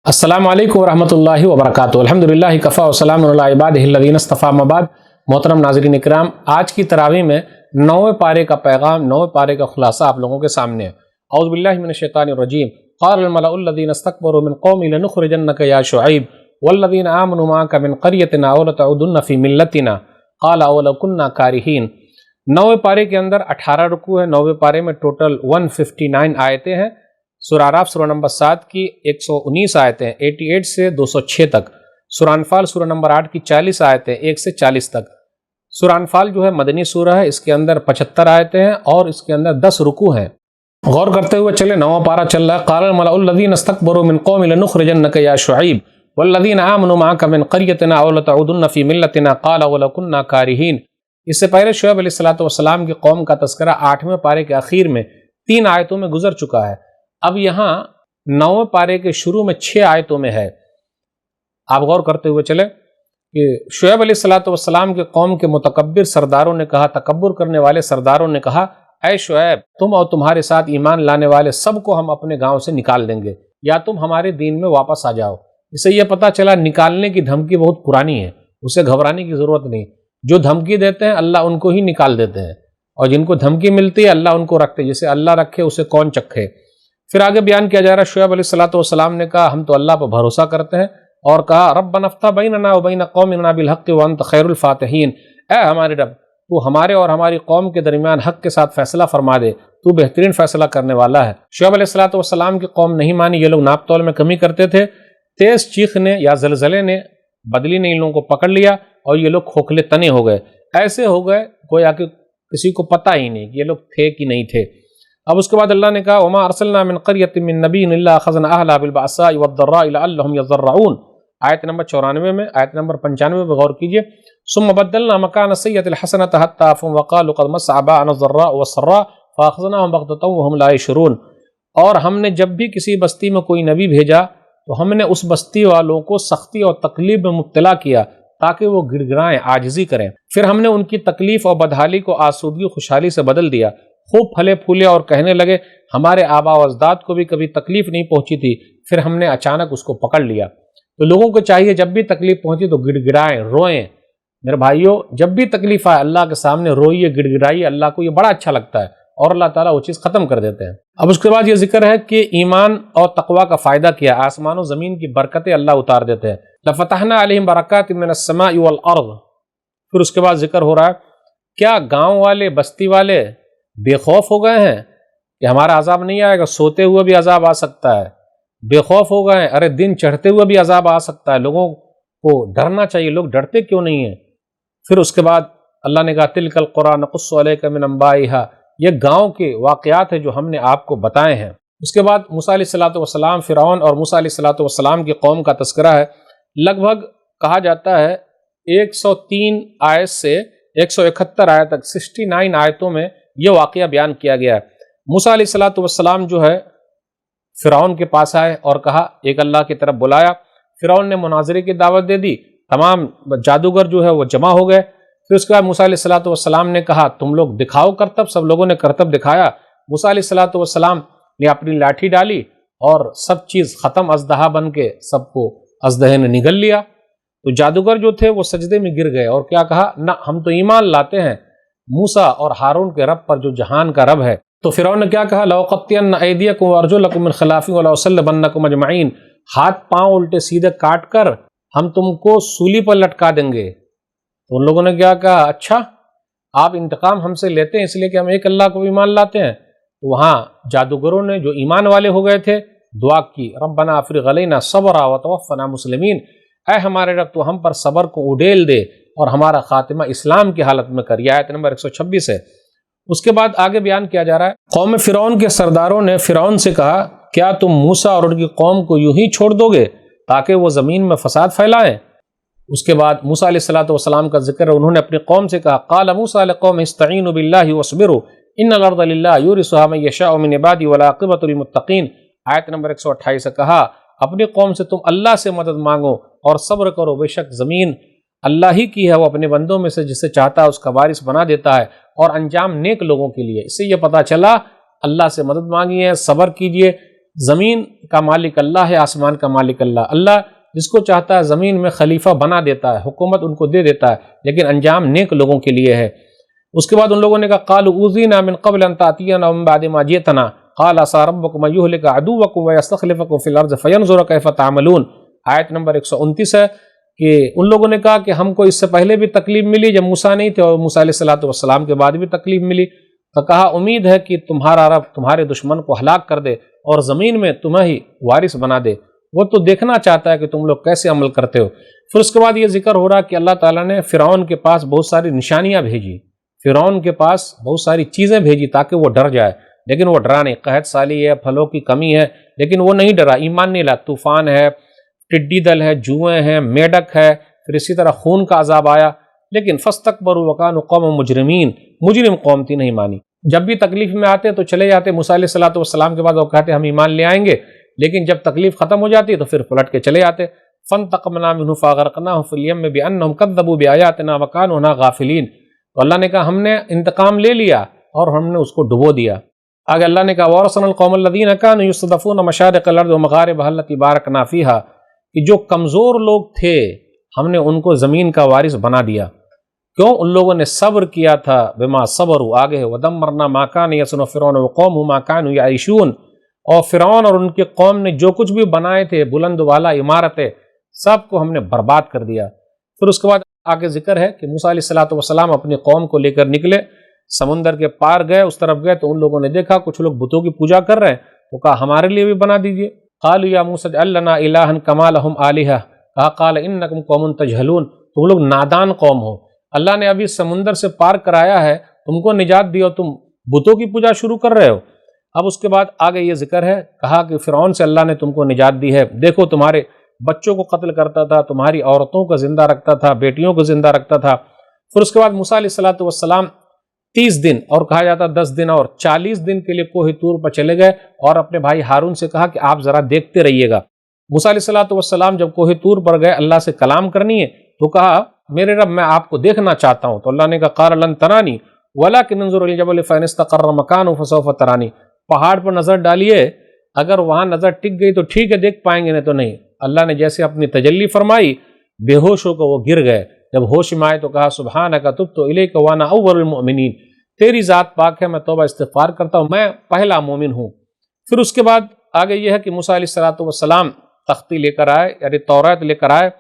السلام علیکم ورحمۃ اللہ وبرکاتہ۔ الحمدللہ کفا وسلام علی عبادہ الذین اصطفیٰ، اما بعد۔ محترم ناظرین اکرام، آج کی تراویح میں 9ویں پارے کا پیغام، 9ویں پارے کا خلاصہ آپ لوگوں کے سامنے ہے۔ اعوذ باللہ من الشیطان الرجیم۔ قال الملأ الذین استکبروا من قومی لنخرجنک یا شعیب والذین آمنوا معک من قریتنا او لتعودن فی ملتنا قال اولو کنا کارہین۔ 9ویں پارے کے اندر 18 رکوع ہے۔ 9ویں پارے میں ٹوٹل 159 آیتیں ہیں۔ سورہ اعراف سورہ نمبر 7 کی 119 آیتیں 88 سے 206 تک۔ سورہ انفال سورہ نمبر 8 کی 40 آیتیں 1 سے 40 تک۔ سورہ انفال جو ہے مدنی سورہ ہے، اس کے اندر 75 آیتیں ہیں اور اس کے اندر 10 رکوع ہیں۔ غور کرتے ہوئے چلے، 9واں پارہ چل رہا ہے۔ قال الملأ الذین استکبروا من قوم لنخرجنک یا شعیب والذین آمنوا معک من قریتنا او لتعودن فی ملتنا قال اولو کنا کارہین۔ اس سے پہلے شعیب علیہ السلام کی قوم کا تذکرہ 8ویں پارے کے اخیر میں 3 آیتوں میں گزر چکا ہے۔ اب یہاں 9ویں پارے کے شروع میں 6 آیتوں میں ہے۔ آپ غور کرتے ہوئے چلے کہ شعیب علیہ السلام کے قوم کے متکبر سرداروں نے کہا، تکبر کرنے والے سرداروں نے کہا، اے شعیب، تم اور تمہارے ساتھ ایمان لانے والے سب کو ہم اپنے گاؤں سے نکال دیں گے، یا تم ہمارے دین میں واپس آ جاؤ۔ اس سے یہ پتہ چلا نکالنے کی دھمکی بہت پرانی ہے، اسے گھبرانے کی ضرورت نہیں۔ جو دھمکی دیتے ہیں اللہ ان کو ہی نکال دیتے ہیں، اور جن کو دھمکی ملتی ہے اللہ ان کو رکھتے ہیں۔ جسے اللہ رکھے اسے کون چکھے۔ پھر آگے بیان کیا جا رہا ہے، شعیب علیہ السلام نے کہا ہم تو اللہ پر بھروسہ کرتے ہیں، اور کہا ربنا افتح بیننا وبین قومنا بالحق وانت خیر الفاتحین۔ اے ہمارے رب، تو ہمارے اور ہماری قوم کے درمیان حق کے ساتھ فیصلہ فرما دے، تو بہترین فیصلہ کرنے والا ہے۔ شعیب علیہ السلام کی قوم نہیں مانی، یہ لوگ ناپ تول میں کمی کرتے تھے۔ تیز چیخ نے یا زلزلے نے، بدلی نے ان لوگوں کو پکڑ لیا اور یہ لوگ کھوکھلے تنے ہو گئے، ایسے ہو گئے گویا کہ کسی کو پتہ ہی نہیں کہ یہ لوگ تھے کہ نہیں تھے۔ اب اس کے بعد اللہ نے کہا وما ارسلنا من قریۃ من نبی الا اخذنا اهلها بالبأساء والضراء لعلهم يضرعون۔ آیت نمبر 94 میں، آیت نمبر 95 میں غور کیجئے۔ ثم بدلنا مکان السیئۃ الحسنۃ حتى عفوا وقالوا قد مس آباءنا الضراء والسراء فاخذناهم بغتة وهم لا يشعرون۔ اور ہم نے جب بھی کسی بستی میں کوئی نبی بھیجا تو ہم نے اس بستی والوں کو سختی اور تکلیف میں مبتلا کیا تاکہ وہ گڑ گڑائیں، عاجزی کریں۔ پھر ہم نے ان کی تکلیف اور بدحالی کو آسودگی، خوشحالی سے بدل دیا۔ خوب پھلے پھولے اور کہنے لگے ہمارے آباء و اجداد کو بھی کبھی تکلیف نہیں پہنچی تھی، پھر ہم نے اچانک اس کو پکڑ لیا۔ تو لوگوں کو چاہیے جب بھی تکلیف پہنچی تو گڑ گڑائیں، روئیں۔ میرے بھائیوں، جب بھی تکلیف آئے اللہ کے سامنے روئیے، گڑ گڑائیے، اللہ کو یہ بڑا اچھا لگتا ہے اور اللہ تعالیٰ وہ چیز ختم کر دیتے ہیں۔ اب اس کے بعد یہ ذکر ہے کہ ایمان اور تقوی کا فائدہ کیا، آسمان و زمین کی برکتیں اللہ اتار دیتے ہیں۔ لفتحنا علیہم برکات من السماء والارض۔ پھر اس کے بعد ذکر ہو رہا ہے کیا گاؤں والے، بستی والے بے خوف ہو گئے ہیں کہ ہمارا عذاب نہیں آئے گا؟ سوتے ہوئے بھی عذاب آ سکتا ہے۔ بے خوف ہو گئے ہیں، ارے دن چڑھتے ہوئے بھی عذاب آ سکتا ہے۔ لوگوں کو ڈرنا چاہیے، لوگ ڈرتے کیوں نہیں ہیں؟ پھر اس کے بعد اللہ نے کہا تلک القری نقص علیک من انبائها، یہ گاؤں کے واقعات ہیں جو ہم نے آپ کو بتائے ہیں۔ اس کے بعد موسیٰ علیہ السلام، فرعون اور موسیٰ علیہ السلام کی قوم کا تذکرہ ہے۔ لگ بھگ کہا جاتا ہے 103 آیت سے 171 آیت تک، 69 آیتوں میں یہ واقعہ بیان کیا گیا ہے۔ موسیٰ علیہ السلام جو ہے فرعون کے پاس آئے اور کہا، ایک اللہ کی طرف بلایا۔ فرعون نے مناظرے کی دعوت دے دی، تمام جادوگر جو ہے وہ جمع ہو گئے۔ پھر اس کے بعد موسیٰ علیہ السلام نے کہا تم لوگ دکھاؤ کرتب۔ سب لوگوں نے کرتب دکھایا۔ موسیٰ علیہ السلام نے اپنی لاٹھی ڈالی اور سب چیز ختم، اژدہا بن کے سب کو اژدہے نے نگل لیا۔ تو جادوگر جو تھے وہ سجدے میں گر گئے اور کیا کہا، نہ ہم تو ایمان لاتے ہیں موسیٰ اور ہارون کے رب پر جو جہان کا رب ہے۔ تو فرعون نے کیا کہا، لأقطعن ایدیکم وارجلکم من خلاف ولأصلبنکم اجمعین، ہاتھ پاؤں الٹے سیدھے کاٹ کر ہم تم کو سولی پر لٹکا دیں گے۔ تو ان لوگوں نے کیا کہا، اچھا آپ انتقام ہم سے لیتے ہیں اس لیے کہ ہم ایک اللہ کو ایمان لاتے ہیں؟ تو وہاں جادوگروں نے جو ایمان والے ہو گئے تھے دعا کی، ربنا افرغ علینا صبرا وتوفنا مسلمین، اے ہمارے رب تو ہم پر صبر کو اڈیل دے اور ہمارا خاتمہ اسلام کی حالت میں کر۔ یہ آیت نمبر 126 ہے۔ اس کے بعد آگے بیان کیا جا رہا ہے، قوم فرعون کے سرداروں نے فرعون سے کہا کیا تم موسیٰ اور ان کی قوم کو یوں ہی چھوڑ دو گے تاکہ وہ زمین میں فساد پھیلائیں؟ اس کے بعد موسیٰ علیہ السلام کا ذکر ہے، انہوں نے اپنی قوم سے کہا قال موسیٰ لقومہ استعینوا باللہ واصبروا ان الارض للہ یورثها من یشاء من عبادہ والعاقبۃ للمتقین۔ آیت نمبر 128 سے کہا اپنی قوم سے تم اللہ سے مدد مانگو اور صبر کرو، بے شک زمین اللہ ہی کی ہے، وہ اپنے بندوں میں سے جسے چاہتا ہے اس کا وارث بنا دیتا ہے، اور انجام نیک لوگوں کے لیے۔ اس سے یہ پتہ چلا اللہ سے مدد مانگیے، صبر کیجئے، زمین کا مالک اللہ ہے، آسمان کا مالک اللہ۔ اللہ جس کو چاہتا ہے زمین میں خلیفہ بنا دیتا ہے، حکومت ان کو دے دیتا ہے، لیکن انجام نیک لوگوں کے لیے ہے۔ اس کے بعد ان لوگوں نے کہا قالوا اوذینا من قبل ان تأتینا ومن بعد ما جئتنا قال عسى ربكم ان يهلك عدوكم ويستخلفكم في الارض فينظر كيف تعملون۔ آیت نمبر 129 ہے کہ ان لوگوں نے کہا کہ ہم کو اس سے پہلے بھی تکلیف ملی جب موسیٰ نہیں تھے، اور موسیٰ علیہ الصلوۃ والسلام کے بعد بھی تکلیف ملی، تو کہا امید ہے کہ تمہارا رب تمہارے دشمن کو ہلاک کر دے اور زمین میں تمہیں ہی وارث بنا دے، وہ تو دیکھنا چاہتا ہے کہ تم لوگ کیسے عمل کرتے ہو۔ پھر اس کے بعد یہ ذکر ہو رہا کہ اللہ تعالیٰ نے فرعون کے پاس بہت ساری نشانیاں بھیجی، فرعون کے پاس بہت ساری چیزیں بھیجی تاکہ وہ ڈر جائے، لیکن وہ ڈرا نہیں۔ قحط سالی ہے، پھلوں کی کمی ہے، لیکن وہ نہیں ڈرا، ایمان نہیں لا۔ طوفان ہے، ٹڈی دل ہے، جوئیں ہیں، میڈک ہے، پھر اسی طرح خون کا عذاب آیا، لیکن فاستکبروا وکانوا قوما مجرمین، مجرم قوم تھی، نہیں مانی۔ جب بھی تکلیف میں آتے تو چلے جاتے، موسیٰ علیہ الصلوۃ والسلام کے بعد وہ کہتے ہم ایمان لے آئیں گے، لیکن جب تکلیف ختم ہو جاتی تو پھر پلٹ کے چلے آتے۔ فانتقمنا منہ فاغرقناهم في اليم بانهم كذبوا بآياتنا وكانوا عنها غافلين۔ تو اللہ نے کہا ہم نے انتقام لے لیا اور ہم نے اس کو ڈبو دیا۔ آگے اللہ نے کہا وَأَوْرَثْنَا الْقَوْمَ الَّذِينَ كَانُوا يُسْتَضْعَفُونَ مَشَارِقَ الْأَرْضِ وَمَغَارِبَهَا الَّتِي بَارَكْنَا فِيهَا، کہ جو کمزور لوگ تھے ہم نے ان کو زمین کا وارث بنا دیا۔ کیوں؟ ان لوگوں نے صبر کیا تھا، بما صبروا، آگے ہے وَدَمَّرْنَا مَا كَانَ يَصْنَعُ فِرْعَوْنُ وَقَوْمُهُ مَا كَانُوا يَعِيشُونَ، اور فرعون اور ان کے قوم نے جو کچھ بھی بنائے تھے بلند والا عمارتیں، سب کو ہم نے برباد کر دیا۔ پھر اس کے بعد آگے ذکر ہے کہ موسیٰ علیہ الصلوۃ والسلام اپنی قوم کو لے کر نکلے، سمندر کے پار گئے، اس طرف گئے تو ان لوگوں نے دیکھا کچھ لوگ بتوں کی پوجا کر رہے ہیں، تو کہا ہمارے لیے بھی بنا دیجئے۔ قالوا یا موسیٰ اجعل لنا الہا کما لہم آلہہ، کہا قال انکم قوم تجہلون، تم لوگ نادان قوم ہو، اللہ نے ابھی سمندر سے پار کرایا ہے، تم کو نجات دی اور تم بتوں کی پوجا شروع کر رہے ہو۔ اب اس کے بعد آگے یہ ذکر ہے، کہا کہ فرعون سے اللہ نے تم کو نجات دی ہے، دیکھو تمہارے بچوں کو قتل کرتا تھا، تمہاری عورتوں کو زندہ رکھتا تھا، بیٹیوں کو زندہ رکھتا تھا۔ پھر اس کے بعد موسیٰ علیہ الصلوۃ والسلام 30 دن اور کہا جاتا 10 دن اور 40 دن کے لیے کوہ طور پر چلے گئے اور اپنے بھائی ہارون سے کہا کہ آپ ذرا دیکھتے رہیے گا۔ موسیٰ علیہ الصلوۃ والسلام جب کوہ طور پر گئے اللہ سے کلام کرنی ہے تو کہا میرے رب میں آپ کو دیکھنا چاہتا ہوں، تو اللہ نے کہا قال لن ترانی ولکن انظر الی الجبل فإن استقر مکانہ فسوف ترانی، پہاڑ پر نظر ڈالیے، اگر وہاں نظر ٹک گئی تو ٹھیک ہے دیکھ پائیں گے، نہیں تو نہیں۔ اللہ نے جیسے اپنی تجلی فرمائی، بے ہوش ہو کر وہ گر گئے، جب ہوش میں آئے تو کہا سبحانک تبت الیک وانا اول المؤمنین، تیری ذات پاک ہے، میں توبہ استغفار کرتا ہوں، میں پہلا مومن ہوں۔ پھر اس کے بعد آگے یہ ہے کہ موسیٰ علیہ الصلوۃ والسلام تختی لے کر آئے، یعنی تورات لے کر آئے،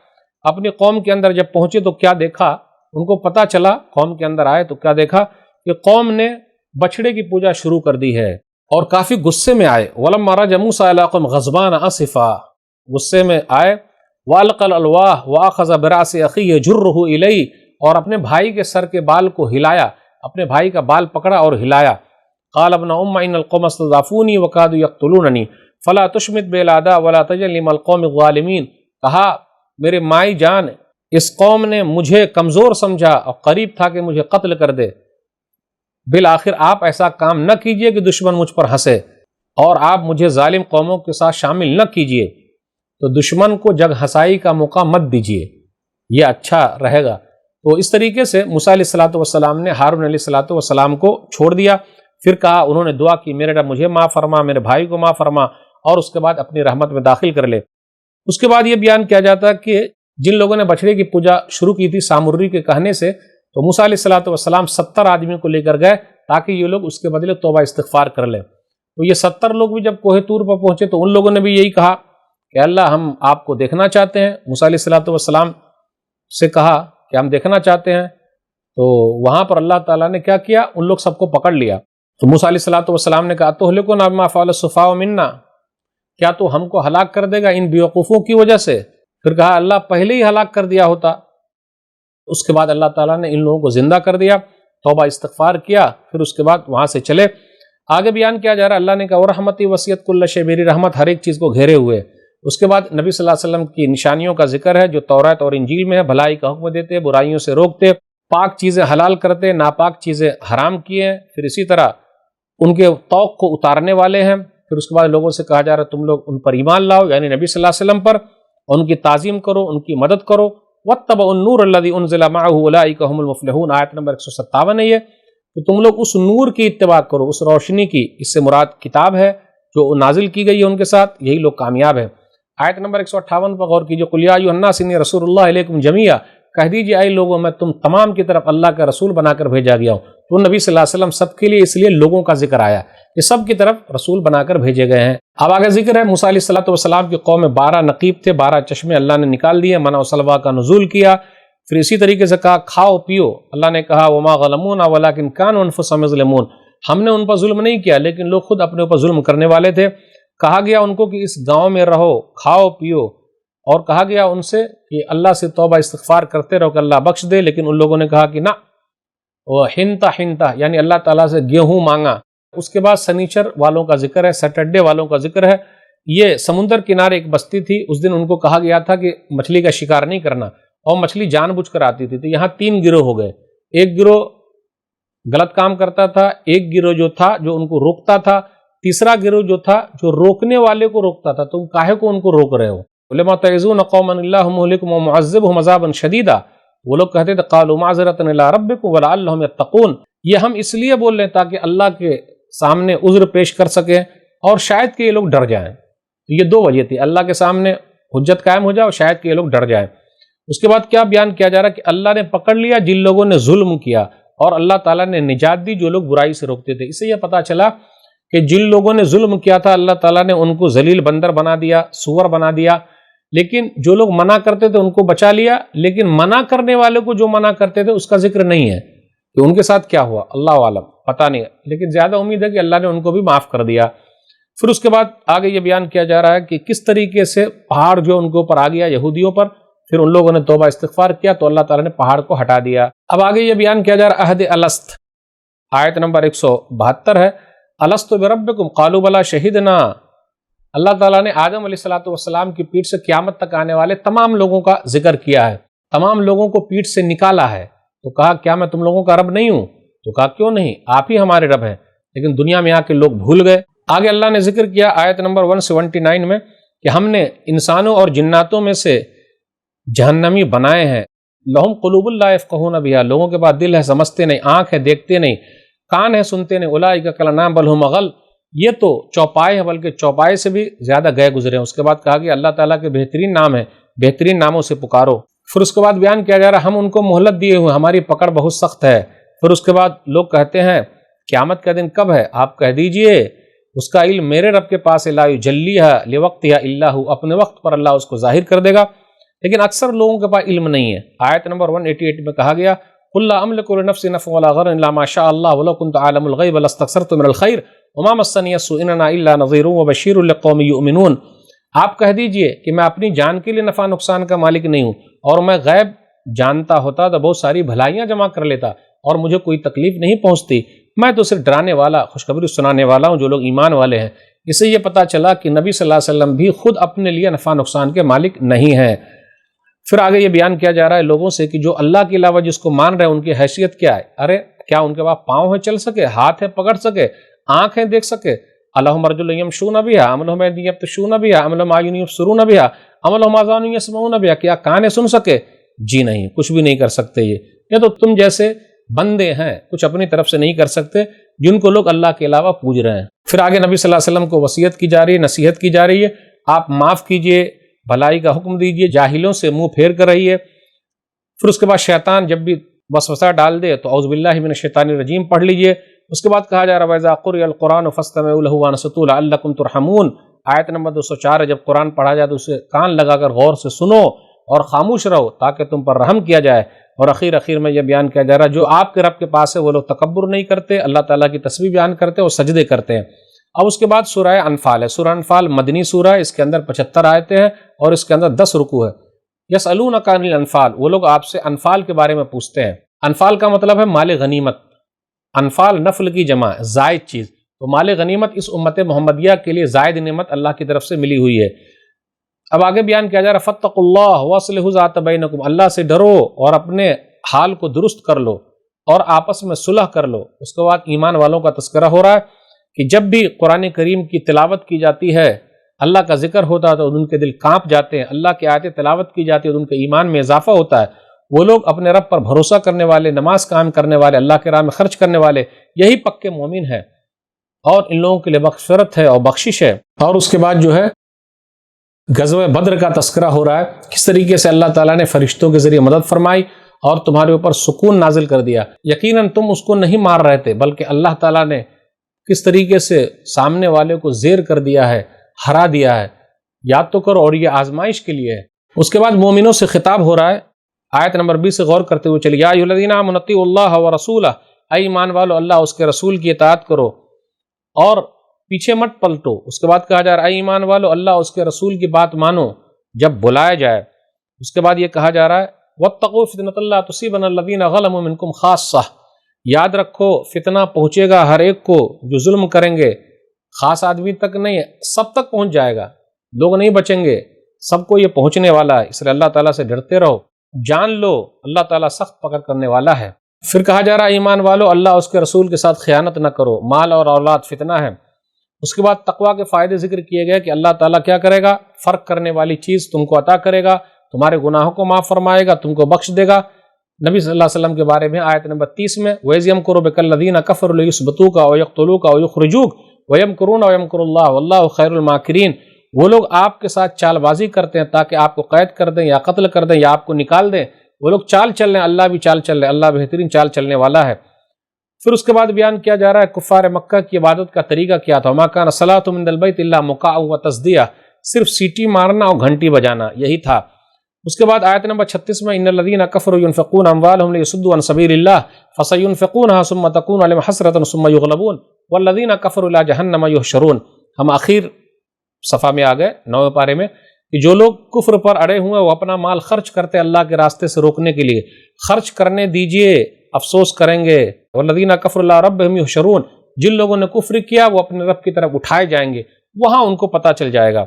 اپنی قوم کے اندر جب پہنچے تو کیا دیکھا، ان کو پتہ چلا، قوم کے اندر آئے تو کیا دیکھا کہ قوم نے بچھڑے کی پوجا شروع کر دی ہے اور کافی غصے میں آئے۔ وَلَمَّا رَجَعَ مُوسَىٰ إِلَىٰ قَوْمِهِ غَضْبَانَ آسِفًا، غصے میں آئے، وَأَلْقَى الْأَلْوَاحَ وَأَخَذَ بِرَأْسِ أَخِيهِ يَجُرُّهُ إِلَيْهِ، اور اپنے بھائی کے سر کے بال کو ہلایا، اپنے بھائی کا بال پکڑا اور ہلایا۔ قَالَ ابْنَ أُمَّ إِنَّ الْقَوْمَ اسْتَضْعَفُونِي وَكَادُوا يَقْتُلُونَنِي فَلَا تُشْمِتْ بِي الْأَعْدَاءَ وَلَا تَجْعَلْنِي مَعَ الْقَوْمِ الظَّالِمِينَ، کہا میرے مائی جان، اس قوم نے مجھے کمزور سمجھا اور قریب تھا کہ مجھے قتل کر دے، بالآخر آپ ایسا کام نہ کیجئے کہ دشمن مجھ پر ہنسے، اور آپ مجھے ظالم قوموں کے ساتھ شامل نہ کیجئے، تو دشمن کو جگ ہنسائی کا موقع مت دیجئے، یہ اچھا رہے گا۔ تو اس طریقے سے موسیٰ علیہ الصلوۃ والسلام نے ہارون علیہ الصلوۃ والسلام کو چھوڑ دیا، پھر کہا انہوں نے دعا کی میرے رب مجھے معاف فرما، میرے بھائی کو معاف فرما، اور اس کے بعد اپنی رحمت میں داخل کر لے۔ اس کے بعد یہ بیان کیا جاتا ہے کہ جن لوگوں نے بچڑے کی پوجا شروع کی تھی سامری کے کہنے سے، تو موسیٰ علیہ الصلوۃ والسلام 70 آدمیوں کو لے کر گئے تاکہ یہ لوگ اس کے بدلے توبہ استغفار کر لیں۔ تو یہ 70 لوگ بھی جب کوہ طور پر پہنچے تو ان لوگوں نے بھی یہی کہا کہ اللہ ہم آپ کو دیکھنا چاہتے ہیں۔ موسیٰ علیہ الصلوۃ والسلام سے کہا کہ ہم دیکھنا چاہتے ہیں، تو وہاں پر اللہ تعالیٰ نے کیا کیا، ان لوگ سب کو پکڑ لیا۔ تو موسیٰ علیہ الصلوۃ والسلام نے کہا تہلکنا بما فعل السفہاء منا، کیا تو ہم کو ہلاک کر دے گا ان بیوقوفوں کی وجہ سے؟ پھر کہا اللہ پہلے ہی ہلاک کر دیا ہوتا۔ اس کے بعد اللہ تعالیٰ نے ان لوگوں کو زندہ کر دیا، توبہ استغفار کیا، پھر اس کے بعد وہاں سے چلے۔ آگے بیان کیا جا رہا ہے، اللہ نے کہا ورحمتی وسعت کل شیء، میری رحمت ہر ایک چیز کو گھیرے ہوئے۔ اس کے بعد نبی صلی اللہ علیہ وسلم کی نشانیوں کا ذکر ہے جو تورات اور انجیل میں ہے، بھلائی کا حکم دیتے، برائیوں سے روکتے، پاک چیزیں حلال کرتے، ناپاک چیزیں حرام کیے ہیں، پھر اسی طرح ان کے توق کو اتارنے والے ہیں۔ پھر اس کے بعد لوگوں سے کہا جا رہا ہے تم لوگ ان پر ایمان لاؤ، یعنی نبی صلی اللہ علیہ وسلم پر، اور ان کی تعظیم کرو، ان کی مدد کرو۔ واتبعوا النور الذی انزل معه اولئک هم المفلحون، آیت نمبر 157 ہے یہ، کہ تم لوگ اس نور کی اتباع کرو، اس روشنی کی، اس سے مراد کتاب ہے جو نازل کی گئی ہے ان کے ساتھ، یہی لوگ کامیاب ہیں۔ آیت نمبر 158 پر غور کیجئے، قُلْ يَا أَيُّهَا النَّاسُ إِنِّي رَسُولُ اللَّهِ إِلَيْكُمْ جَمِيعًا، کہہ دیجئے اے لوگوں میں تم تمام کی طرف اللہ کا رسول بنا کر بھیجا گیا ہوں۔ تو نبی صلی اللہ علیہ وسلم سب کے لیے، اس لیے لوگوں کا ذکر آیا، یہ سب کی طرف رسول بنا کر بھیجے گئے ہیں۔ اب آگے ذکر ہے موسیٰ علیہ السلام کی قوم میں 12 نقیب تھے، 12 چشمے اللہ نے نکال دیے، منع و سلویٰ کا نزول کیا، پھر اسی طریقے سے کہا کھاؤ پیو، اللہ نے کہا وما غلمونا ولکن کانوا انفسهم یظلمون، ہم نے ان پر ظلم نہیں کیا لیکن لوگ خود اپنے اوپر ظلم کرنے والے تھے۔ کہا گیا ان کو کہ اس گاؤں میں رہو، کھاؤ پیو، اور کہا گیا ان سے کہ اللہ سے توبہ استغفار کرتے رہو کہ اللہ بخش دے، لیکن ان لوگوں نے کہا کہ نہ، وہ ہنتا یعنی اللہ تعالیٰ سے گیہوں مانگا۔ اس کے بعد سنیچر والوں کا ذکر ہے، سیٹرڈے والوں کا ذکر ہے۔ یہ سمندر کنارے ایک بستی تھی، اس دن ان کو کہا گیا تھا کہ مچھلی کا شکار نہیں کرنا، اور مچھلی جان بوجھ کر آتی تھی۔ تو یہاں 3 گروہ ہو گئے، ایک گروہ غلط کام کرتا تھا، ایک گروہ جو تھا جو ان کو روکتا تھا، تیسرا گروہ جو تھا جو روکنے والے کو روکتا تھا۔ تم کاہے کو ان کو روک رہے ہو؟ لما تعظون قوما اللہ مہلکہم ومعذبہم عذابا شدیدا، وہ لوگ کہتے تھے قالوا معذرۃ الی ربکم ولعلہم یتقون، یہ ہم اس لیے بول رہے ہیں تاکہ اللہ کے سامنے عذر پیش کر سکیں اور شاید کہ یہ لوگ ڈر جائیں۔ تو یہ 2 وجہ تھی، اللہ کے سامنے حجت قائم ہو جائے اور شاید کہ یہ لوگ ڈر جائیں۔ اس کے بعد کیا بیان کیا جا رہا ہے کہ اللہ نے پکڑ لیا جن لوگوں نے ظلم کیا، اور اللہ تعالیٰ نے نجات دی جو لوگ برائی سے روکتے تھے۔ اس سے یہ پتہ چلا کہ جن لوگوں نے ظلم کیا تھا اللہ تعالیٰ نے ان کو ذلیل بندر بنا دیا، سور بنا دیا، لیکن جو لوگ منع کرتے تھے ان کو بچا لیا، لیکن منع کرنے والے کو جو منع کرتے تھے اس کا ذکر نہیں ہے کہ ان کے ساتھ کیا ہوا، اللہ عالم، پتہ نہیں، لیکن زیادہ امید ہے کہ اللہ نے ان کو بھی معاف کر دیا۔ پھر اس کے بعد آگے یہ بیان کیا جا رہا ہے کہ کس طریقے سے پہاڑ جو ان کے اوپر آ گیا یہودیوں پر، پھر ان لوگوں نے توبہ استغفار کیا تو اللہ تعالیٰ نے پہاڑ کو ہٹا دیا۔ اب آگے یہ بیان کیا جا رہا ہے عہد الست، آیت نمبر 172 ہے، الست بربکم قالوا بلی شہدنا، اللہ تعالیٰ نے آدم علیہ السلام کی پیٹھ سے قیامت تک آنے والے تمام لوگوں کا ذکر کیا ہے، تمام لوگوں کو پیٹھ سے نکالا ہے، تو کہا کیا میں تم لوگوں کا رب نہیں ہوں؟ تو کہا کیوں نہیں، آپ ہی ہمارے رب ہیں، لیکن دنیا میں آ کے لوگ بھول گئے۔ آگے اللہ نے ذکر کیا آیت نمبر 179 میں کہ ہم نے انسانوں اور جناتوں میں سے جہنمی بنائے ہیں، لہم قلوب لا یفقہون بہا، لوگوں کے پاس دل ہے سمجھتے نہیں، آنکھ ہے دیکھتے نہیں، کان ہے سنتے نہیں، اولئک کالانعام بل ھم اضل، یہ تو چوپائے ہیں بلکہ چوپائے سے بھی زیادہ گئے گزرے ہیں۔ اس کے بعد کہا کہ اللہ تعالیٰ کے بہترین نام ہے، بہترین ناموں سے پکارو۔ پھر اس کے بعد بیان کیا جا رہا ہے ہم ان کو مہلت دیے ہوئے، ہماری پکڑ بہت سخت ہے۔ پھر اس کے بعد لوگ کہتے ہیں قیامت کا دن کب ہے؟ آپ کہہ دیجئے اس کا علم میرے رب کے پاس ہے، لا یجلیھا لوقتھا الا ھو، اپنے وقت پر اللہ اس کو ظاہر کر دے گا، لیکن اکثر لوگوں کے پاس علم نہیں ہے۔ آیت نمبر 188 میں کہا گیا قل لا املک لنفسی نفعا ولا ضرا الا ما شاء اللہ ولو كنت اعلم الغیب لاستکثرت من الخیر وما مسنی السوء ان انا الا نذیر وبشیر لقوم یؤمنون، آپ کہہ دیجئے کہ میں اپنی جان کے لیے نفع نقصان کا مالک نہیں ہوں، اور میں غیب جانتا ہوتا تو بہت ساری بھلائیاں جمع کر لیتا اور مجھے کوئی تکلیف نہیں پہنچتی، میں تو صرف ڈرانے والا، خوشخبری سنانے والا ہوں جو لوگ ایمان والے ہیں۔ اس سے یہ پتہ چلا کہ نبی صلی اللہ علیہ وسلم بھی خود اپنے لیے نفع نقصان کے مالک نہیں ہیں۔ پھر آگے یہ بیان کیا جا رہا ہے لوگوں سے کہ جو اللہ کے علاوہ جس کو مان رہے ہیں ان کی حیثیت کیا ہے؟ ارے کیا ان کے پاس پاؤں ہیں چل سکے، ہاتھ ہیں پکڑ سکے، آنکھ ہیں دیکھ سکے؟ اللہم ارجل یمشون بہا ام لہم ایدی یبطشون بہا ام لہم اعین یبصرون بہا ام لہم آذان یسمعون بہا، کیا کان سن سکے؟ جی نہیں، کچھ بھی نہیں کر سکتے۔ یہ تو تم جیسے بندے ہیں، کچھ اپنی طرف سے نہیں کر سکتے جن کو لوگ اللہ کے علاوہ پوج رہے ہیں۔ پھر آگے نبی صلی اللہ علیہ وسلم کو وصیت کی جا رہی ہے، نصیحت کی جا رہی ہے، آپ معاف کیجئے، بھلائی کا حکم دیجئے، جاہلوں سے منہ پھیر کر رہیے۔ پھر اس کے بعد شیطان جب بھی وسوسہ ڈال دے تو اعوذ باللہ من الشیطان الرجیم پڑھ لیجئے۔ اس کے بعد کہا جا رہا ہے وَإِذَا قُرِئَ الْقُرْآنُ فَاسْتَمِعُوا لَهُ وَأَنصِتُوا لَعَلَّكُمْ تُرْحَمُونَ، آیت نمبر 204 ہے، جب قرآن پڑھا جائے تو اسے کان لگا کر غور سے سنو اور خاموش رہو تاکہ تم پر رحم کیا جائے۔ اور اخیر میں یہ بیان کیا جا رہا ہے جو آپ کے رب کے پاس ہے وہ لوگ تکبر نہیں کرتے، اللہ تعالیٰ کی تسبیح بیان کرتے اور سجدے کرتے ہیں۔ اب اس کے بعد سورہ انفال ہے، سورہ انفال مدنی سورہ ہے، اس کے اندر 75 آیتیں ہیں اور اس کے اندر 10 رکوع ہے۔ یسألونک عن الانفال، وہ لوگ آپ سے انفال کے بارے میں پوچھتے ہیں۔ انفال کا مطلب ہے مال غنیمت، انفال نفل کی جمع، زائد چیز، تو مال غنیمت اس امت محمدیہ کے لیے زائد نعمت اللہ کی طرف سے ملی ہوئی ہے۔ اب آگے بیان کیا جا رہا ہے فاتقوا اللہ واصلحوا ذات بینکم، اللہ سے ڈرو اور اپنے حال کو درست کر لو اور آپس میں صلح کر لو۔ اس کے بعد ایمان والوں کا تذکرہ ہو رہا ہے کہ جب بھی قرآن کریم کی تلاوت کی جاتی ہے، اللہ کا ذکر ہوتا ہے تو ان کے دل کانپ جاتے ہیں، اللہ کی آیتیں تلاوت کی جاتی ہے تو ان کے ایمان میں اضافہ ہوتا ہے۔ وہ لوگ اپنے رب پر بھروسہ کرنے والے، نماز قائم کرنے والے، اللہ کے راہ میں خرچ کرنے والے، یہی پکے مومن ہیں۔ اور ان لوگوں کے لیے مغفرت ہے اور بخشش ہے۔ اور اس کے بعد جو ہے غزوہ بدر کا تذکرہ ہو رہا ہے، کس طریقے سے اللہ تعالیٰ نے فرشتوں کے ذریعے مدد فرمائی اور تمہارے اوپر سکون نازل کر دیا۔ یقیناً تم اس کو نہیں مار رہے تھے، بلکہ اللہ تعالیٰ نے کس طریقے سے سامنے والے کو زیر کر دیا ہے، ہرا دیا ہے۔ یاد تو کرو، اور یہ آزمائش کے لیے ہے۔ اس کے بعد مومنوں سے خطاب ہو رہا ہے، آیت نمبر 20 سے غور کرتے ہوئے چلیے۔ یا ایھا الذین آمنوا اطیعوا اللہ ورسولہ، اے ایمان والو اللہ اس کے رسول کی اطاعت کرو اور پیچھے مت پلٹو۔ اس کے بعد کہا جا رہا ہے اے ایمان والو اللہ اس کے رسول کی بات مانو جب بلایا جائے۔ اس کے بعد یہ کہا جا رہا ہے واتقوا فتنۃ لا تصیبن الذین ظلموا منکم خاصہ، یاد رکھو فتنہ پہنچے گا ہر ایک کو جو ظلم کریں گے، خاص آدمی تک نہیں، سب تک پہنچ جائے گا، لوگ نہیں بچیں گے، سب کو یہ پہنچنے والا ہے۔ اس لیے اللہ تعالیٰ سے ڈرتے رہو، جان لو اللہ تعالیٰ سخت پکڑ کرنے والا ہے۔ پھر کہا جا رہا ہے ایمان والو اللہ اس کے رسول کے ساتھ خیانت نہ کرو، مال اور اولاد فتنہ ہے۔ اس کے بعد تقویٰ کے فائدے ذکر کیے گئے کہ اللہ تعالیٰ کیا کرے گا، فرق کرنے والی چیز تم کو عطا کرے گا، تمہارے گناہوں کو معاف فرمائے گا، تم کو بخش دے گا۔ نبی صلی اللہ علیہ وسلم کے بارے میں آیت نمبر 30 میں وَإِذْ يَمْكُرُ بِكَ الَّذِينَ كَفَرُوا لِيُثْبِتُوكَ أَوْ يَقْتُلُوكَ أَوْ يُخْرِجُوكَ وَيَمْكُرُونَ وَيَمْكُرُ اللَّهُ وَاللَّهُ خَيْرُ الْمَاكِرِينَ۔ وہ لوگ آپ کے ساتھ چال بازی کرتے ہیں تاکہ آپ کو قید کر دیں یا قتل کر دیں یا آپ کو نکال دیں، وہ لوگ چال چل رہے ہیں، اللہ بھی چال چل رہے ہیں، اللہ بہترین چال چلنے والا ہے۔ پھر اس کے بعد بیان کیا جا رہا ہے کفار مکہ کی عبادت کا طریقہ کیا تھا۔ وَمَا كَانَ الصَّلَاةُ مِنَ الْبَيْتِ إِلَّا مُكَاءً وَتَصْدِيَةً، صرف سیٹی مارنا اور گھنٹی بجانا، یہی تھا۔ اس کے بعد آیت نمبر 36 میں ان الذین کفروا ينفقون اموالهم ليصدوا عن سبیل اللہ فسينفقونها ثم تكون عليهم حسرة ثم يغلبون والذین كفروا الى جہنم يحشرون۔ ہم آخر صفحہ میں آ گئے 9ویں پارے میں کہ جو لوگ کفر پر اڑے ہوئے وہ اپنا مال خرچ کرتے اللہ کے راستے سے روکنے کے لیے، خرچ کرنے دیجئے، افسوس کریں گے۔ والذین کفروا الى ربهم يحشرون، جن لوگوں نے کفر کیا وہ اپنے رب کی طرف اٹھائے جائیں گے، وہاں ان کو پتہ چل جائے گا۔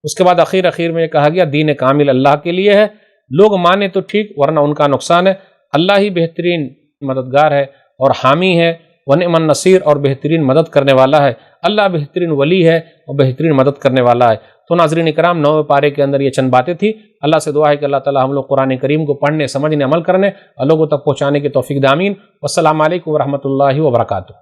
اس کے بعد اخیر میں یہ کہا گیا دین کامل اللہ کے لیے ہے، لوگ مانے تو ٹھیک ورنہ ان کا نقصان ہے۔ اللہ ہی بہترین مددگار ہے اور حامی ہے، ونعم النصیر، اور بہترین مدد کرنے والا ہے۔ اللہ بہترین ولی ہے اور بہترین مدد کرنے والا ہے۔ تو ناظرین اکرام 9ویں پارے کے اندر یہ چند باتیں تھی۔ اللہ سے دعا ہے کہ اللہ تعالی ہم لوگ قرآن کریم کو پڑھنے، سمجھنے، عمل کرنے اور لوگوں تک پہنچانے کی توفیق دے، آمین۔ والسلام علیکم ورحمۃ اللہ وبرکاتہ۔